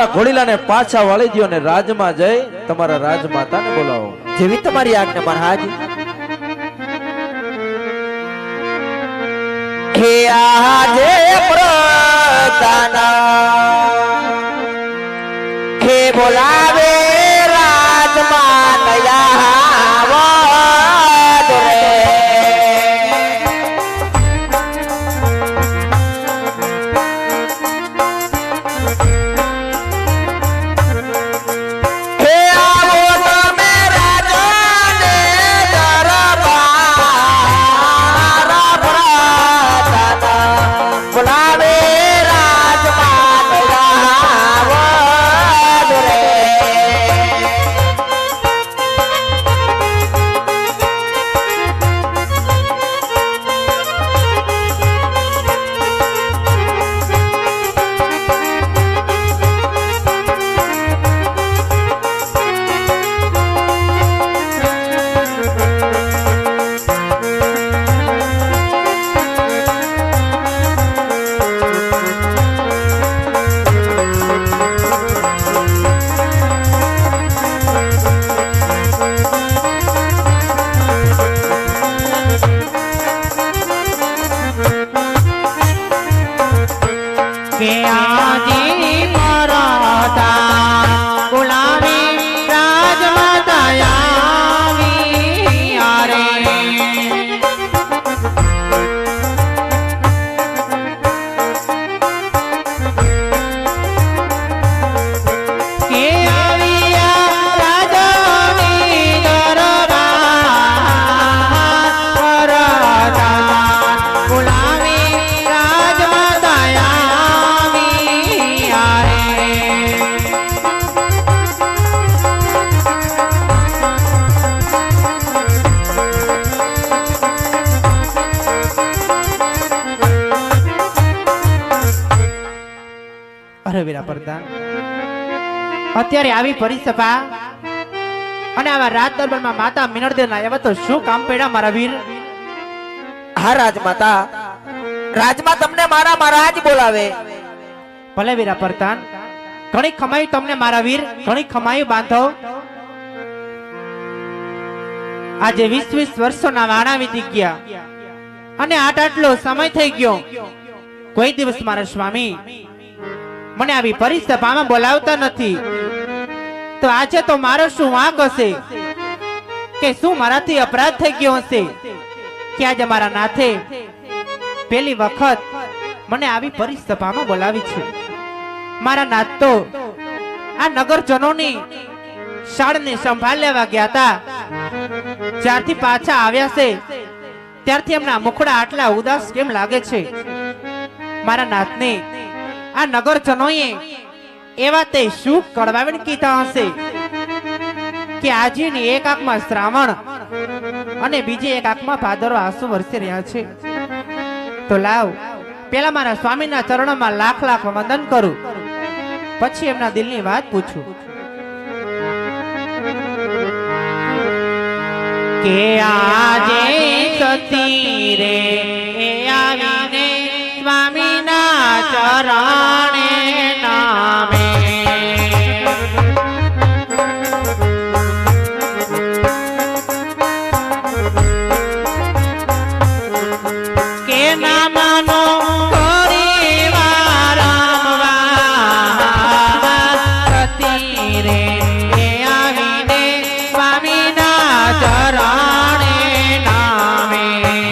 ઘોડીલાને પાછા વાળી દો ને રાજમાં જઈ તમારા રાજમાતાને બોલાવો. જેવી તમારી આજ્ઞા મહારાજ. હે આજે પ્રતાના હે બોલાવે રાજમાતા અત્યારે આવી પરિસભા અને આવા રાજ દરબારમાં માતા મિનળદેવના એવા તો શું કામ પડ્યા મારા વીર? હા રાજમાતા, રાજમાં તમને મારા મહારાજ બોલાવે. ભલે વીરા પ્રધાન, ઘણી ખમાયું તમને મારા વીર, ઘણી ખમાયું બાંધો. આજે 20 વર્ષોના વાણા વીતી ગયા અને આટલો સમય થઈ ગયો. કોઈ દિવસ મારા સ્વામી મને આવી પરિસભામાં બોલાવતા નથી. તો આજે તો મારો શું વાંક હશે કે શું મારાથી અપરાધ થઈ ગયો હશે કે આજે મારા નાથે પહેલી વખત મને આવી પરિસભામાં બોલાવી છે? મારા નાથ તો આ નગરજનોની શાળને સંભાળ લેવા ગયા હતા. જ્યારથી પાછા આવ્યા છે ત્યારથી એમના મુખડા આટલા ઉદાસ કેમ લાગે છે? મારા નાથને આ નગરજનોએ એવા તે શું કડવાવીને કીધા હશે કે આજની એક આંખમાં શ્રાવણ અને બીજી એક આંખમાં ભાદરવો આંસુ વરસી રહ્યા છે. તો લાવ પેલા મારા સ્વામીના ચરણોમાં લાખ લાખ વંદન કરું, પછી એમના દિલની વાત પૂછું કે આજે સતી રે આવીને સ્વામીના ચરણે નામે કે નામનો પરિવાર સતી રે આવીને સ્વામીના ચરણે નામે.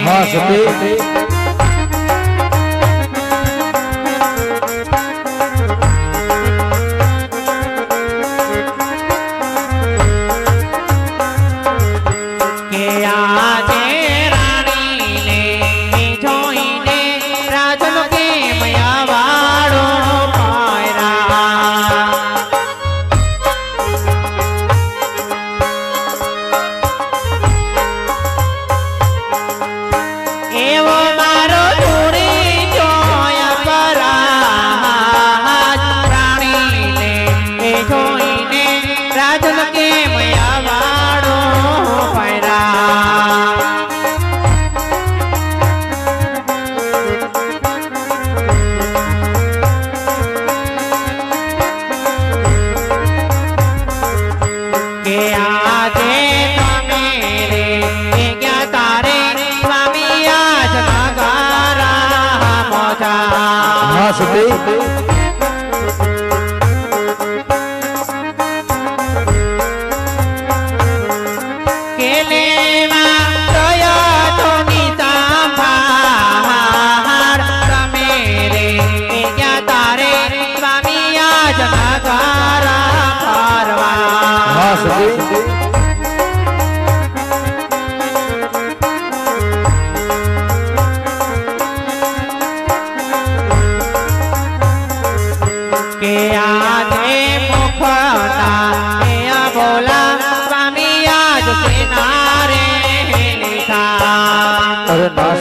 હા સતી, એવો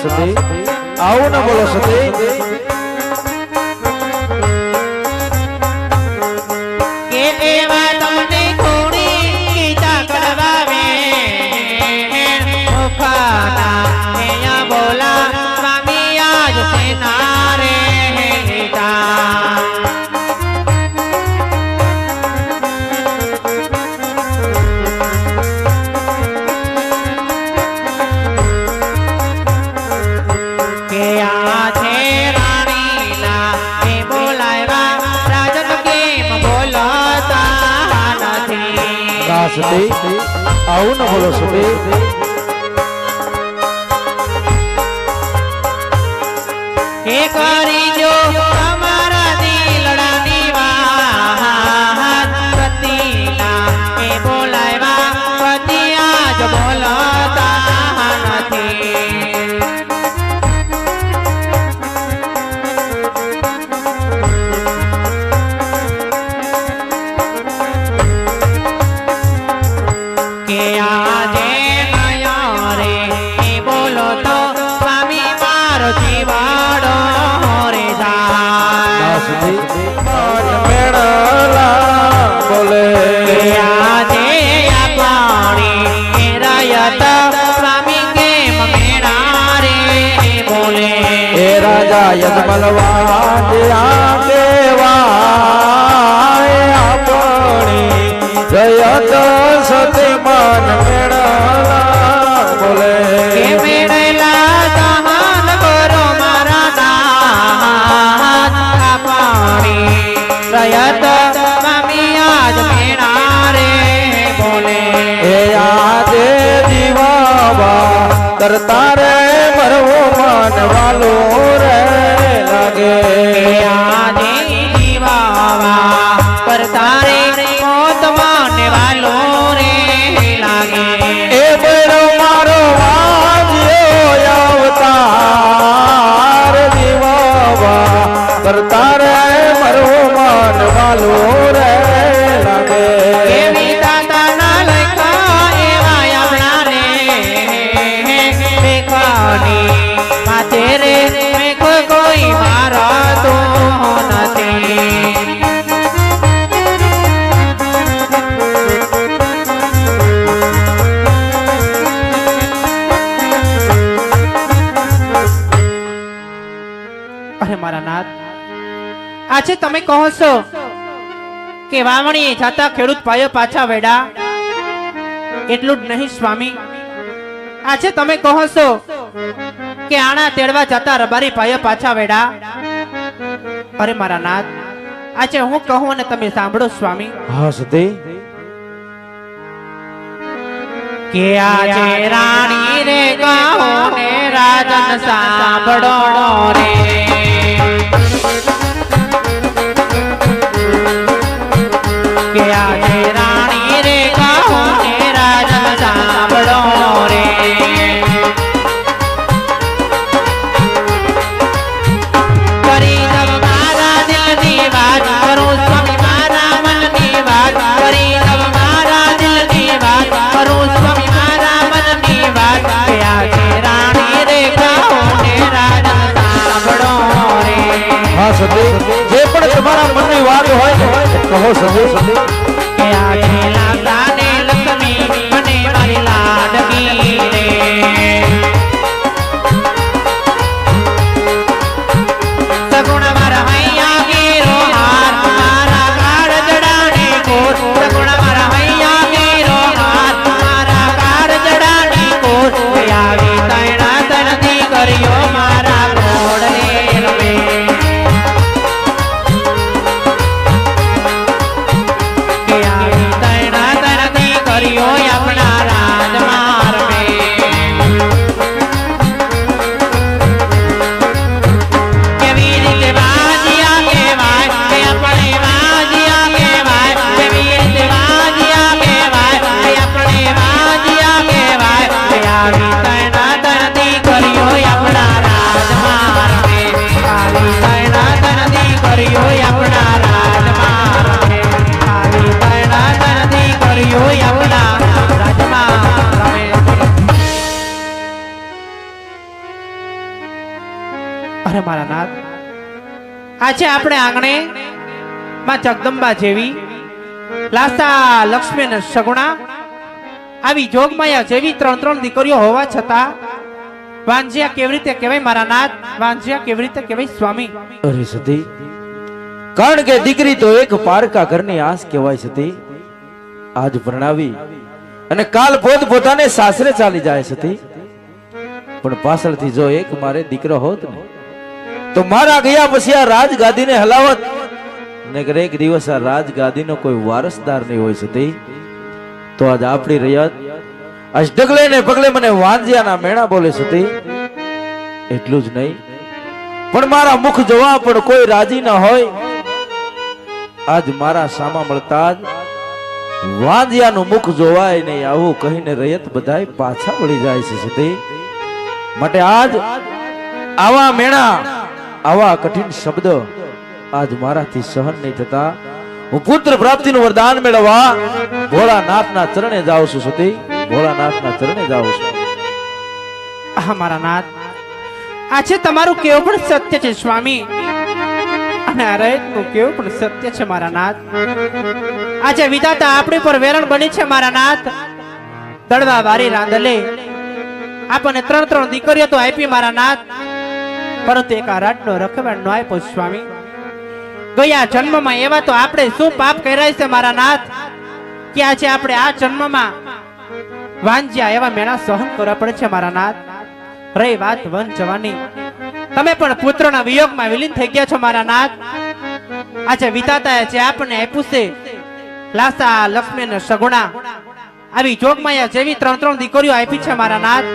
સતી આવું ન બોલો સતી કે એવા તમને થોડી ગીતા કરાવે મુખાના અહીંયા બોલા સ્વામી આજ સેના રે ગીતા કે આ છે રાણીના એ બોલાવ્યા રાજન કેમ બોલતા નથી ના સતી આવું ન બોલો સતી એ કરી જો તમારા દિલડાની વાત પતિના એ બોલાવ્યા પતિ આજ બોલતા નથી કે આજે નયા રે એ બોલો તો સ્વામી મારો જીવાડો રે ના જાય સતી મેળલા બોલે કે આજે આ પાણી રયત સ્વામી કેમ મેળા રે બોલે એ રાજા યજમલવાજ કેવાય આપણી જયત સતી મન મેળલા બોલે કે મેળેલા દહન કરો મારા નાથ આ પાણી રયત સ્વામી આજ મેળા રે બોલે એ આજે જીવાવા કરતા રે મરવો મન વાલો રે લાગે આજે જીવાવા કરતા રે મોત માને વાલો રે લાગે એ બરો મારો વાજ્યો અવતાર જીવાવા કરતા રે મરવો મન વાલો રે લાગે એવી દાદાના લખા એવા આપણા રે મેઘાની માથે રે મેઘ કોઈ મારા તો નથી અરે મારા નાથ આજે તમે કહો છો કે વાવણી જાતા ખેડૂત ભાઈઓ પાછા વેડા એટલું જ નહીં સ્વામી આજે તમે કહો છો કે આણા તેડવા જતા રબારી ભાઈઓ પાછા વેડા અરે મારા નાથ આજે હું કહું અને તમે સાંભળો સ્વામી હા સતી કે આજે રાણી રે ગાઓ ને રાજન સાંભળો રે કે આજે રાણી રે ગાઓ ને રાજન સાંભળો રે કરી દવ મારા દિલની વાત કરું સ્વામી મારા મનની વાત કરી દવ મારા દિલની વાત કરું સ્વામી મારા મનની વાત કે આજે રાણી રે ગાઓ ને રાજન સાંભળો રે હા સતી જે પણ તમારા મનની વાત હોય ને કહો સતી કે આજે લાગા ને લક્ષ્મી મને મારી લાડકી રે સગુણ મારા હૈયા ગીરો હાર મારા કાળ જડાને કોર સગુણ મારા હૈયા ગીરો હાર મારા કાળ જડાને કોર કે આવી તૈણા તણથી કર્યો મારા ઘોડને રમે કે આવી આજે આપણે આંગણે માં જગદંબા જેવી, લાસા લક્ષ્મી અને સગુણા આવી જોગમાયા જેવી ત્રણ દીકરીઓ હોવા છતાં વાંજિયા કેવી રીતે કહેવાય મારા નાથ? વાંજિયા કેવી રીતે કહેવાય સ્વામી? અરે સતી, કારણ કે દીકરી તો એક પારકા ઘરની આસ કહેવાય સતી. આજ પરણાવી અને કાલ પોતાને સાસરે ચાલી જાય સતી. પણ પાછળથી જો એક મારે દીકરો હોત ને તો મારા ગયા પછી આ રાજગાદીને હલાવત ને એક દિવસ આ રાજગાદીનો કોઈ વારસદાર નહીં હોય સતી. તો આજ આપણી રૈયત આજ ડગલે ને પગલે મને વાંજિયાના મેણા બોલે સતી. એટલું જ નહીં પણ મારા મુખ જોવા પણ કોઈ રાજી ન હોય. આજ મારા સામા મળતા જ વાંજિયાનું મુખ જોવાય નહીં આવું કહીને રૈયત બધાય પાછા વળી જાય છે સતી. માટે આજ આવા મેણા, આવા કઠિન શબ્દ આજ મારાથી સહન નહીં થતા. હું પુત્ર પ્રાપ્તિનું વરદાન મેળવવા ભોળાનાથના ચરણે જાઉં છું સતી. ભોળાનાથના ચરણે જાઉં છું. હા મારા નાથ, આજે તમારું કેવું પણ સત્ય છે સ્વામી, અને આ રયતનું કેવું પણ સત્ય છે મારા નાથ. આજે વિધાતા આપણી પર વેરણ બની છે મારા નાથ. દળવા વારી રાંદલે આપણને ત્રણ દીકરીઓ તો આપી મારા નાથ, પરંતુ એક આ રાજનો રખવાડ નો આપ્યો સ્વામી. ગયા જન્મમાં એવા તો આપણે શું પાપ કર્યા છે મારા નાથ કે આજે આપણે આ જન્મમાં વાંજ્યા એવા મેણા સહન કરવા પડે છે મારા નાથ. રહી વાત વન જવાની, તમે પણ પુત્રના વિયોગમાં વિલીન થઈ ગયા છો મારા નાથ. આજે વિધાતાએ જે આપણને આપ્યું છે લાસા લક્ષ્મી અને સગુણા આવી જોગમાયા જેવી ત્રણ દીકરીઓ આપી છે મારા નાથ.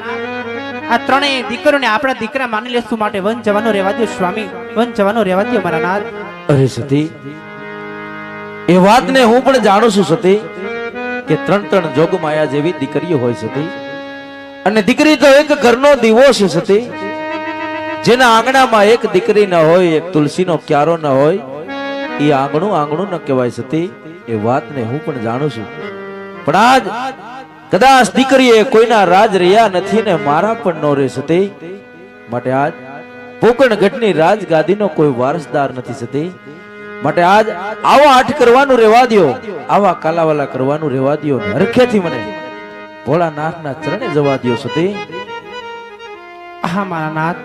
આ ત્રણેય દીકરીઓને આપણા દીકરા માની લેશું માટે વન જવાનું રહેવા દો સ્વામી, વન જવાનું રહેવા દો મારા નાથ. અરે સતી, એ વાતને હું પણ જાણું છું સતી કે ત્રણ જોગમાયા જેવી દીકરીઓ હોય સતી. અને દીકરી તો એક ઘરનો દીવો છે સતી. જેના આંગણામાં એક દીકરી ન હોય, એક તુલસીનો ક્યારો ન હોય, એ આંગણું ન કહેવાય સતી. એ વાતને હું પણ જાણું છું. પણ આજ કદાચ દીકરીએ કોઈના રાજ રહ્યા નથી ને મારા પણ નો રહે સતી. માટે આજ પોકણગઢની રાજગાદીનો કોઈ વારસદાર નથી સતી. માટે આજ આવા આઠ કરવાનું રહેવા દો, આવા કાલાવાલા કરવાનું રહેવા દો. હરખેથી મને ભોળાનાથના ચરણે જવા દો સતી. હા મારા નાથ,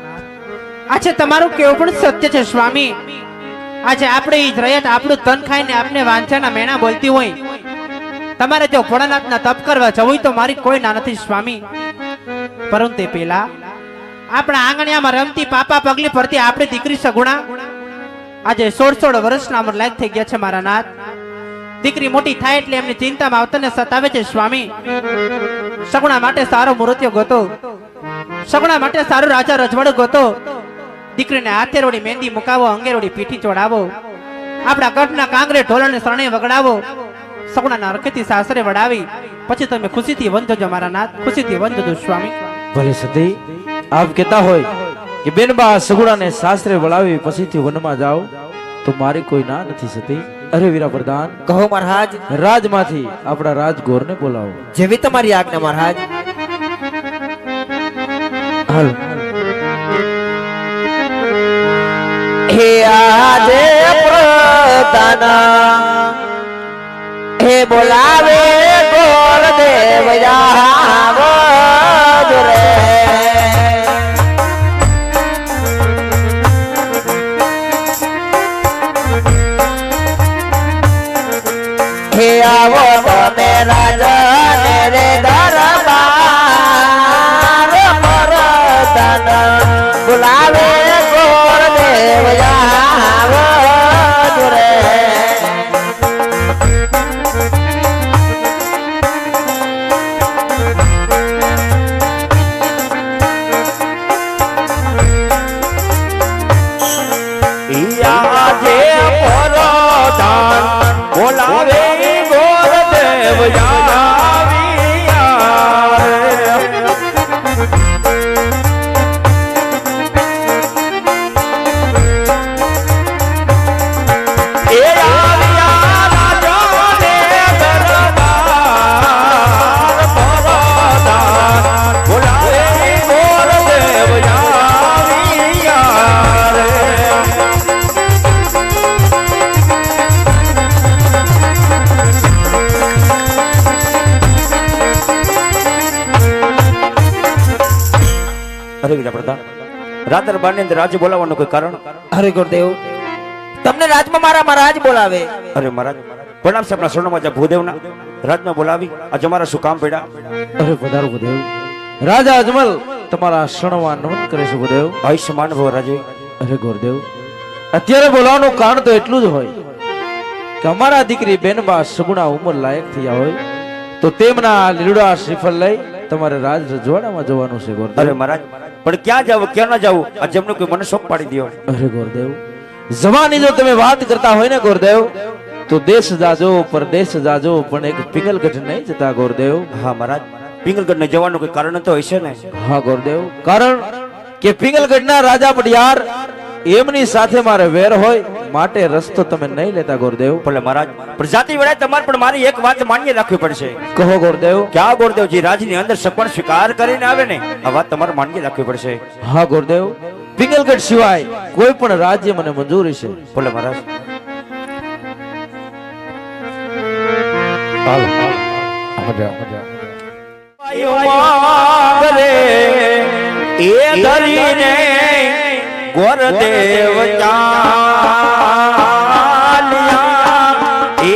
આજે તમારું કેવું પણ સત્ય છે સ્વામી. આજે આપણે ઈ રયત આપણું તન ખાઈને આપને વાંચાના મેણા બોલતી હોય, તમારે જો ભોળાનાથના તપ કરવા જવું તો મારી કોઈ ના નથી સ્વામી. પરંતુ તે પહેલા આપણા આંગણિયામાં રમતી પાપા પગલી ફરતી આપણી દીકરી સગુણા આજે 16 વર્ષના અમર લાયક થઈ ગયા છે મારા નાથ. દીકરી મોટી થાય એટલે એમની ચિંતામાં આવતને સતાવે છે સ્વામી. સગુણા માટે સારો મૂર્તિઓ ગોતો, સગુણા માટે સારું રાજા રજવાડું ગોતો. દીકરીને હાથે રોડી મહેંદી મુકાવો, અંગે રોડી પીઠી ચોડાવો, આપણા ગઢના કાંગરે ઢોલને શરણે વગડાવો. સગુણાના રખેથી સાસરે વડાવી પછી તમે ખુશીથી વંદજો મારા નાથ, ખુશીથી વંદજો સ્વામી. ભલે સતી, આપ કહેતા હોય કે બેનબા સગુણાને સાસરે વળાવી પછીથી વનમાં જાઓ તો મારી કોઈ ના નથી સતી. અરે વીરા પ્રધાન, કહો મહારાજ. રાજમાંથી આપણા રાજગોરને બોલાવો. જેવી તમારી આજ્ઞા મહારાજ. હાલ. હે આજે પ્રધાન હે બોલાવે ગોર દેવ જાવો રે. હે આવો તમે રાજાને રે દરબાર પ્રધાન બોલાવે ગોર દેવ જાવો રે. બોલાવે ગોર દેવ જા રાતરબાની અંદર રાજ્ય બોલાવવાનું કોઈ કારણ? અરે ગુરુદેવ તમને રાજમાં મારા મહારાજ બોલાવે. અરે મહારાજ પ્રણામ છે આપણા સ્વર્ણમાં ભૂદેવના રાજમાં બોલાવી આજે અમારા શું કામ પડ્યા? અરે વધારો ભૂદેવ રાજા અજમલ તમારા શરણમાં નમન કરે છે ભૂદેવ. આયુષ્યમાન ભવ રાજે. અરે ગુરુદેવ અત્યારે બોલાવવાનું કારણ તો એટલું જ હોય કે અમારા દીકરી બેનબા સગુણા ઉંમર લાયક થયા હોય તો તેમના લીલુડા શ્રીફળ લઈ તમારે રાજ રજવાડામાં જવાનું છે ગુરુદેવ. અરે મહારાજ પણ ક્યાં જાવ ક્યાં ના જાવ આ જેમનું કોઈ મને શોખ પાડી દો. અરે ગુરુદેવ જવાની જો તમે વાત કરતા હોય ને ગુરુદેવ તો દેશ જાજો પરદેશ જાજો પણ એક પિંગલગઢ નહીં જતા ગુરુદેવ. હા મહારાજ પિંગલગઢ ને જવાનું કોઈ કારણ તો હશે ને? હા ગુરુદેવ કારણ કે પિંગલગઢના રાજા પડિયાર એમની સાથે મારે વેર હોય માટે રસ્તો તમે નહીં લેતા ગુરુદેવ. ભલે મહારાજ પ્રજાતિ વેળાએ તમારે પણ મારી એક વાત માન્ય રાખવી પડશે. કહો ગુરુદેવ. ક્યાં ગુરુદેવજી રાજની અંદર સપણ સ્વીકાર કરીને આવે ને આ વાત તમારે માન્ય રાખવી પડશે. હા ગુરુદેવ પિંગલગઢ સિવાય કોઈ પણ રાજ્ય મને મંજૂરી છે. ભલે મહારાજ. હાલો મજા મજા એ ધરીને ગોરદેવ ચાલ્યા એ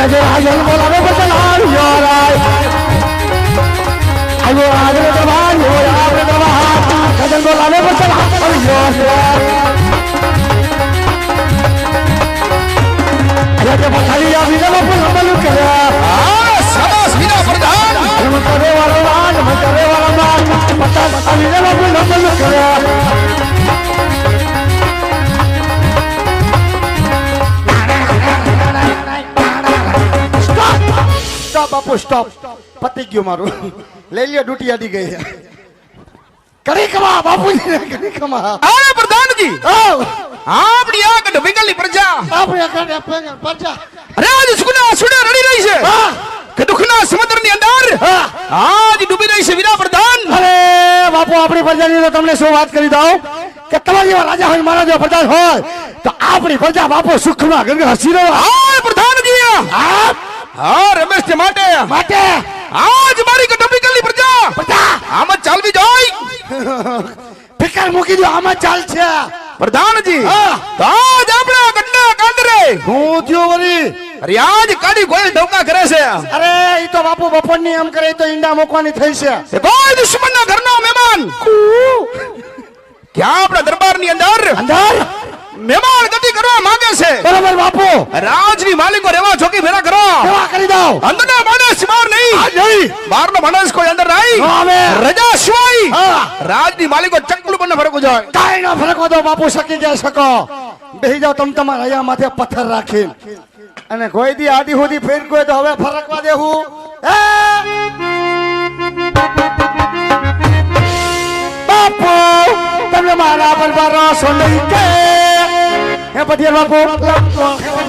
આજે રાજન બોલાવે બચન આવ્યો રાય આવ્યો આજે દરબાર હોય આપણે દરબાર રાજન બોલાવે બચન આવ્યો આજે પથારી આવીને બાપુ લંબલું કર્યા શાબાશ વીરા પ્રધાન મતરે વાળા માન પતા આવીને બાપુ લંબલું કર્યા સ્ટોપ બાપુ સ્ટોપ પતી ગયું મારું લઈ લ્યો ડ્યુટી અડી ગઈ કરી કમા બાપુજી કરી કમા અરે પ્રધાનજી ઓ આપણી આ ડબીકલની પ્રજા આપણે કાઢે પરજા અરે આજ સુના સુડે રડી રહી છે હા કે દુખના સમુદ્રની અંદર હા આજ ડૂબી રહી છે વીરા પ્રધાન અરે બાપુ આપણી પ્રજાની તો તમને શું વાત કરી દઉં કે તમારા જેવા રાજા હોય મારા જેવા પ્રજા હોય તો આપણી પ્રજા બાપુ સુખમાં ગંગા હસી રહ્યો હા પ્રધાનજી હા રમેશ ને માટે માટે આજ મારી ડબીકલની પ્રજા પ્રજા આમ જ ચાલવી જોઈ ફિકર મૂકી દો આમાં ચાલ છે પ્રધાનજી હા. તો આજ આપણા ગઢના કાંદરે હું થયો વરી અરે આજ કાઢી કોઈ ડોકા કરે છે અરે ઈ તો બાપુ બપોરની એમ કરે તો ઈંડા મૂકવાની થઈ છે એ કોઈ દુશ્મનના ઘરનો મહેમાન ક્યાં આપણા દરબારની અંદર અંદર મહેમાન ગતિ કરવા માંગે છે બરાબર બાપુ રાજની માલિકો રેવા ચોકી ભેરા કરો કેવા કરી દઉં અંદરના માણસ બહાર આ નહીં નહીં બહારનો માણસ કોઈ અંદર નો નહીં આવે રજા સિવાય હા રાજની માલિકો ચકલું બને ફરકવું જાય કાઈ નો ફરક દો બાપુ શકી જાય શકો બેહી જાવ તમ તમારા અહીંયા માથે પથ્થર રાખી અને કોઈ દી આડી હોદી ફેર ગયો તો હવે ફરકવા દેવું એ બાપુ તમને મારા પર ભરોસો નહીં કે હે પતિયા બાપુ